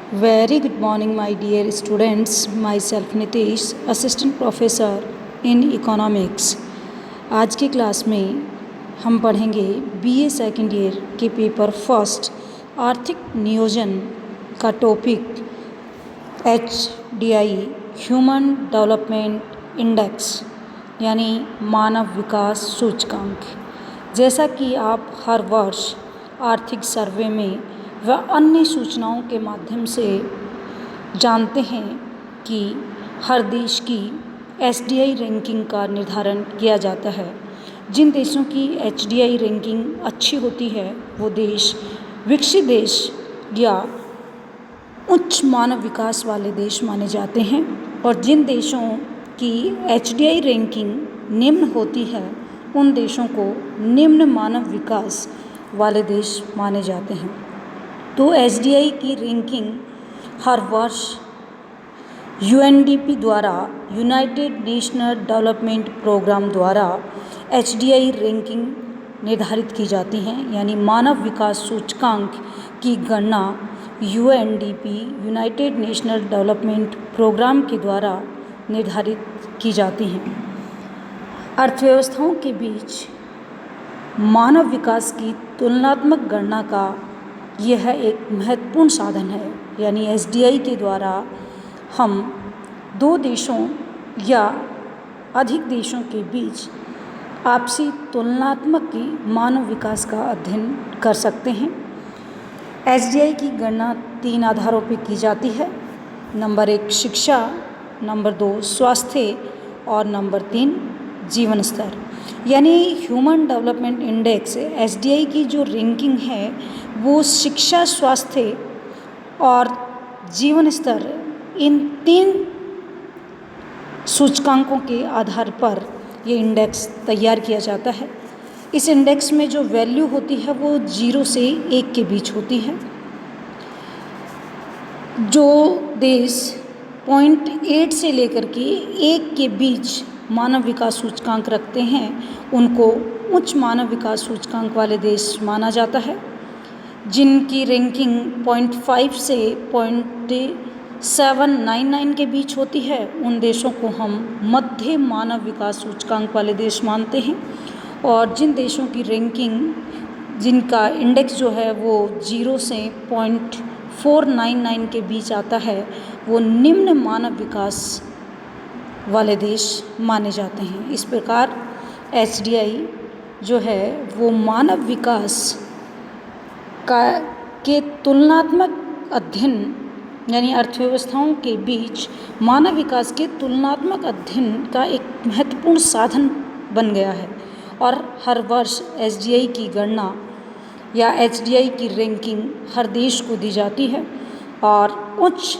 Very good morning, my dear students. Myself Nitish, Assistant Professor in Economics. आज की class में हम पढ़ेंगे बीए सेकेंड ईयर के पेपर फर्स्ट आर्थिक नियोजन का topic HDI human development index यानी मानव विकास सूचकांक। जैसा कि आप हर वर्ष आर्थिक सर्वे में व अन्य सूचनाओं के माध्यम से जानते हैं कि हर देश की HDI रैंकिंग का निर्धारण किया जाता है। जिन देशों की HDI रैंकिंग अच्छी होती है वो देश विकसित देश या उच्च मानव विकास वाले देश माने जाते हैं, और जिन देशों की HDI रैंकिंग निम्न होती है उन देशों को निम्न मानव विकास वाले देश माने जाते हैं। तो HDI की रैंकिंग हर वर्ष UNDP द्वारा यूनाइटेड नेशनल डेवलपमेंट प्रोग्राम द्वारा HDI रैंकिंग निर्धारित की जाती हैं, यानी मानव विकास सूचकांक की गणना UNDP United National Development programme के द्वारा निर्धारित की जाती हैं। अर्थव्यवस्थाओं के बीच मानव विकास की तुलनात्मक गणना का यह एक महत्वपूर्ण साधन है, यानी HDI के द्वारा हम दो देशों या अधिक देशों के बीच आपसी तुलनात्मक की मानव विकास का अध्ययन कर सकते हैं। HDI की गणना 3 आधारों पर की जाती है। नंबर 1 शिक्षा, नंबर 2 स्वास्थ्य और नंबर 3 जीवन स्तर। यानी ह्यूमन डेवलपमेंट इंडेक्स HDI की जो रैंकिंग है वो शिक्षा, स्वास्थ्य और जीवन स्तर इन 3 सूचकांकों के आधार पर ये इंडेक्स तैयार किया जाता है। इस इंडेक्स में जो वैल्यू होती है वो 0 से 1 के बीच होती है। जो देश 0.8 से लेकर के 1 के बीच मानव विकास सूचकांक रखते हैं उनको उच्च मानव विकास सूचकांक वाले देश माना जाता है। जिनकी रैंकिंग 0.5 से 0.799 के बीच होती है उन देशों को हम मध्य मानव विकास सूचकांक वाले देश मानते हैं, और जिन देशों की रैंकिंग जिनका इंडेक्स जो है वो 0 से 0.499 के बीच आता है वो निम्न मानव विकास वाले देश माने जाते हैं। इस प्रकार HDI जो है वो मानव विकास के तुलनात्मक अध्ययन यानी अर्थव्यवस्थाओं के बीच मानव विकास के तुलनात्मक अध्ययन का एक महत्वपूर्ण साधन बन गया है, और हर वर्ष HDI की गणना या HDI की रैंकिंग हर देश को दी जाती है, और उच्च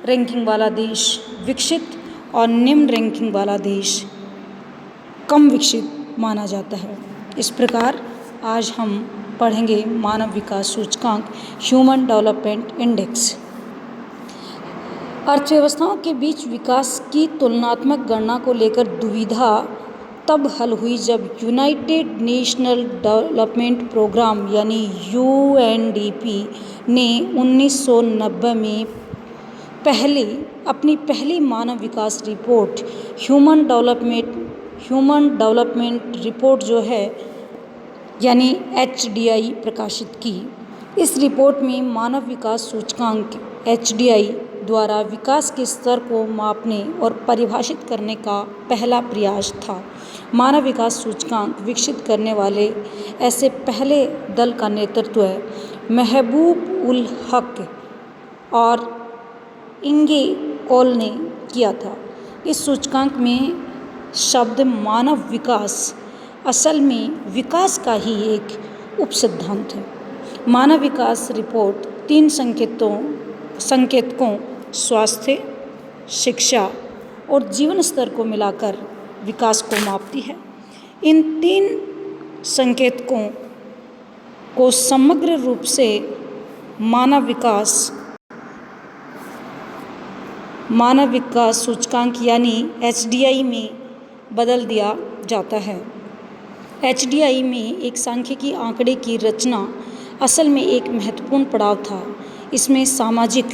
रैंकिंग वाला देश विकसित और निम्न रैंकिंग वाला देश कम विकसित माना जाता है। इस प्रकार आज हम पढ़ेंगे मानव विकास सूचकांक ह्यूमन डेवलपमेंट इंडेक्स। अर्थव्यवस्थाओं के बीच विकास की तुलनात्मक गणना को लेकर दुविधा तब हल हुई जब यूनाइटेड नेशनल डेवलपमेंट प्रोग्राम यानी UNDP ने 1990 में अपनी पहली मानव विकास रिपोर्ट ह्यूमन डेवलपमेंट रिपोर्ट जो है यानी HDI प्रकाशित की। इस रिपोर्ट में मानव विकास सूचकांक HDI द्वारा विकास के स्तर को मापने और परिभाषित करने का पहला प्रयास था। मानव विकास सूचकांक विकसित करने वाले ऐसे पहले दल का नेतृत्व महबूब उल हक और इंगे कॉल ने किया था। इस सूचकांक में शब्द मानव विकास असल में विकास का ही एक उपसिद्धांत है। मानव विकास रिपोर्ट 3 संकेतकों स्वास्थ्य, शिक्षा और जीवन स्तर को मिलाकर विकास को मापती है। इन 3 संकेतकों को समग्र रूप से मानव विकास सूचकांक यानी HDI में बदल दिया जाता है। HDI में एक सांख्यिकी आंकड़े की रचना असल में एक महत्वपूर्ण पड़ाव था। इसमें सामाजिक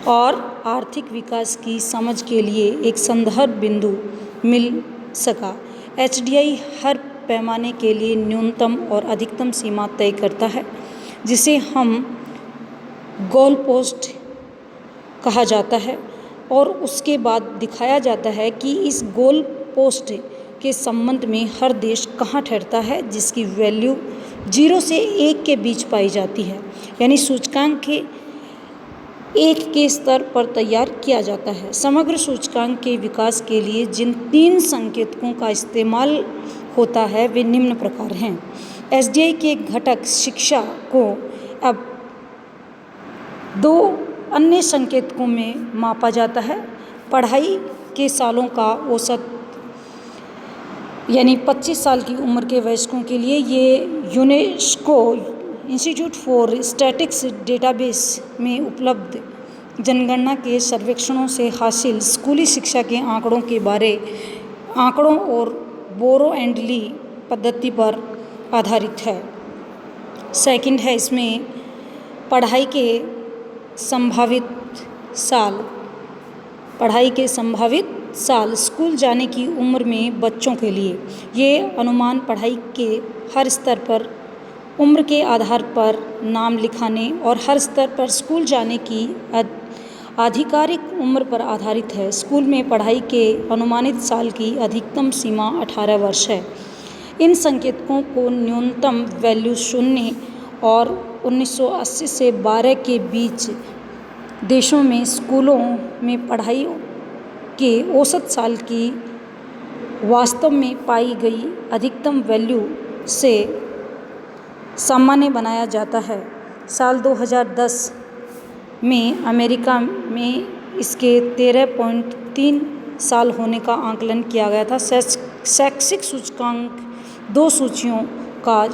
और आर्थिक विकास की समझ के लिए एक संदर्भ बिंदु मिल सका। HDI हर पैमाने के लिए न्यूनतम और अधिकतम सीमा तय करता है, जिसे हम गोल पोस्ट कहा जाता है, और उसके बाद दिखाया जाता है कि इस गोल पोस्ट के संबंध में हर देश कहाँ ठहरता है, जिसकी वैल्यू 0 से 1 के बीच पाई जाती है। यानी सूचकांक के 1 के स्तर पर तैयार किया जाता है। समग्र सूचकांक के विकास के लिए जिन 3 संकेतकों का इस्तेमाल होता है वे निम्न प्रकार हैं। HDI के घटक शिक्षा को अब 2 अन्य संकेतकों में मापा जाता है। पढ़ाई के सालों का औसत, यानी 25 साल की उम्र के वयस्कों के लिए ये UNESCO institute for statistics database में उपलब्ध जनगणना के सर्वेक्षणों से हासिल स्कूली शिक्षा के आंकड़ों और बोरो एंड ली पद्धति पर आधारित है। सेकंड है इसमें पढ़ाई के संभावित साल स्कूल जाने की उम्र में बच्चों के लिए। ये अनुमान पढ़ाई के हर स्तर पर उम्र के आधार पर नाम लिखाने और हर स्तर पर स्कूल जाने की आधिकारिक उम्र पर आधारित है। स्कूल में पढ़ाई के अनुमानित साल की अधिकतम सीमा 18 वर्ष है। इन संकेतकों को न्यूनतम वैल्यू 0 और 1980 से 12 के बीच देशों में स्कूलों में पढ़ाई के औसत साल की वास्तव में पाई गई अधिकतम वैल्यू से सामान्य बनाया जाता है। साल 2010 में अमेरिका में इसके 13.3 साल होने का आकलन किया गया था। शैक्षिक सूचकांक 2 सूचियों का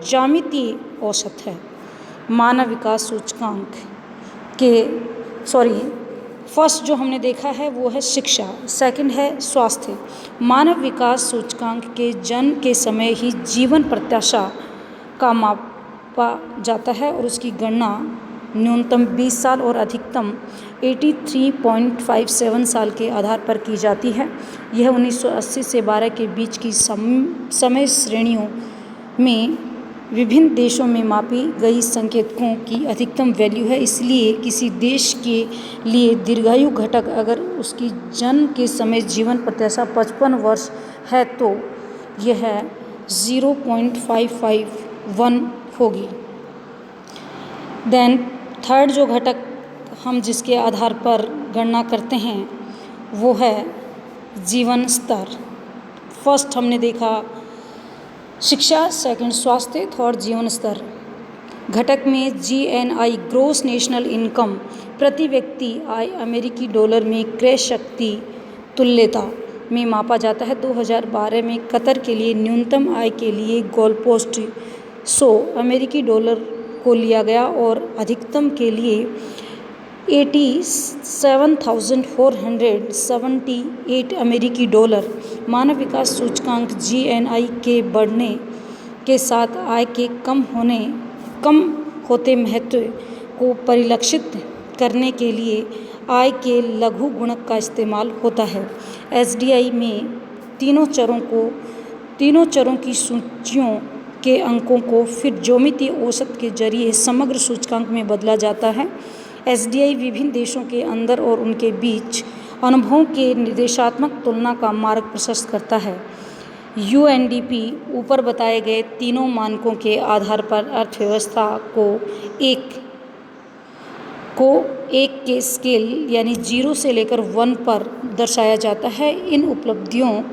ज्यामितीय औसत है। मानव विकास सूचकांक फर्स्ट जो हमने देखा है वो है शिक्षा, सेकंड है स्वास्थ्य। मानव विकास सूचकांक के जन्म के समय ही जीवन प्रत्याशा का मापा जाता है और उसकी गणना न्यूनतम 20 साल और अधिकतम 83.57 साल के आधार पर की जाती है। यह 1980 से 12 के बीच की समय श्रेणियों में विभिन्न देशों में मापी गई संकेतकों की अधिकतम वैल्यू है। इसलिए किसी देश के लिए दीर्घायु घटक अगर उसकी जन्म के समय जीवन प्रत्याशा 55 वर्ष है तो यह 0.551 होगी। देन थर्ड जो घटक हम जिसके आधार पर गणना करते हैं वो है जीवन स्तर। फर्स्ट हमने देखा शिक्षा, सेकंड स्वास्थ्य, थर्ड जीवन स्तर। घटक में GNI ग्रोस नेशनल इनकम प्रति व्यक्ति आय अमेरिकी डॉलर में क्रय शक्ति तुल्यता में मापा जाता है। 2012 में कतर के लिए न्यूनतम आय के लिए गोल पोस्ट 100 अमेरिकी डॉलर को लिया गया और अधिकतम के लिए 87,478 अमेरिकी डॉलर। मानव विकास सूचकांक GNI के बढ़ने के साथ आय के कम होते महत्व को परिलक्षित करने के लिए आय के लघु गुणक का इस्तेमाल होता है। HDI में तीनों चरों की सूचियों के अंकों को फिर ज्यामितीय औसत के जरिए समग्र सूचकांक में बदला जाता है। HDI विभिन्न देशों के अंदर और उनके बीच अनुभवों के निर्देशात्मक तुलना का मार्ग प्रशस्त करता है। UNDP ऊपर बताए गए तीनों मानकों के आधार पर अर्थव्यवस्था को एक के स्केल यानी 0 से लेकर 1 पर दर्शाया जाता है। इन उपलब्धियों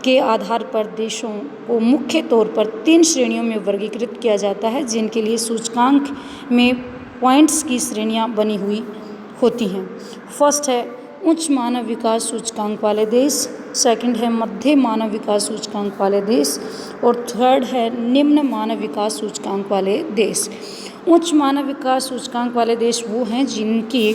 के आधार पर देशों को मुख्य तौर पर 3 श्रेणियों में वर्गीकृत किया जाता है, जिनके लिए सूचकांक में पॉइंट्स की श्रेणियां बनी हुई होती हैं। फर्स्ट है उच्च मानव विकास सूचकांक वाले देश, सेकंड है मध्य मानव विकास सूचकांक वाले देश और थर्ड है निम्न मानव विकास सूचकांक वाले देश। उच्च मानव विकास सूचकांक वाले देश वो हैं जिनकी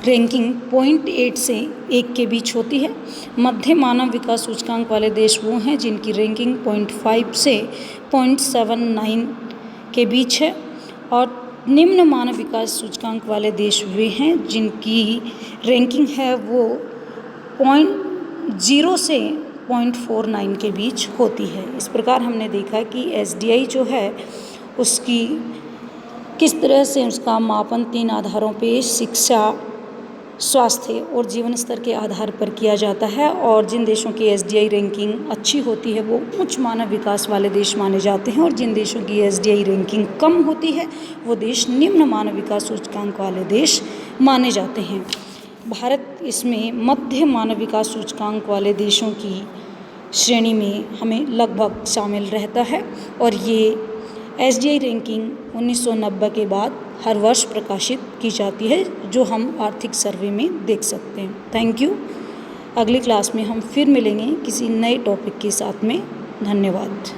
रैंकिंग 0.8 से 1 के बीच होती है। मध्य मानव विकास सूचकांक वाले देश वो हैं जिनकी रैंकिंग 0.5 से 0.79 के बीच है और निम्न मानव विकास सूचकांक वाले देश वे हैं जिनकी रैंकिंग है वो 0 से 0.49 के बीच होती है। इस प्रकार हमने देखा कि SDI जो है उसकी किस तरह से उसका मापन 3 आधारों पे शिक्षा, स्वास्थ्य और जीवन स्तर के आधार पर किया जाता है, और जिन देशों की SDI रैंकिंग अच्छी होती है वो उच्च मानव विकास वाले देश माने जाते हैं, और जिन देशों की SDI रैंकिंग कम होती है वो देश निम्न मानव विकास सूचकांक वाले देश माने जाते हैं। भारत इसमें मध्य मानव विकास सूचकांक वाले देशों की श्रेणी में हमें लगभग शामिल रहता है, और ये SDI रैंकिंग 1990 के बाद हर वर्ष प्रकाशित की जाती है, जो हम आर्थिक सर्वे में देख सकते हैं। Thank you. अगली क्लास में हम फिर मिलेंगे किसी नए टॉपिक के साथ में। धन्यवाद।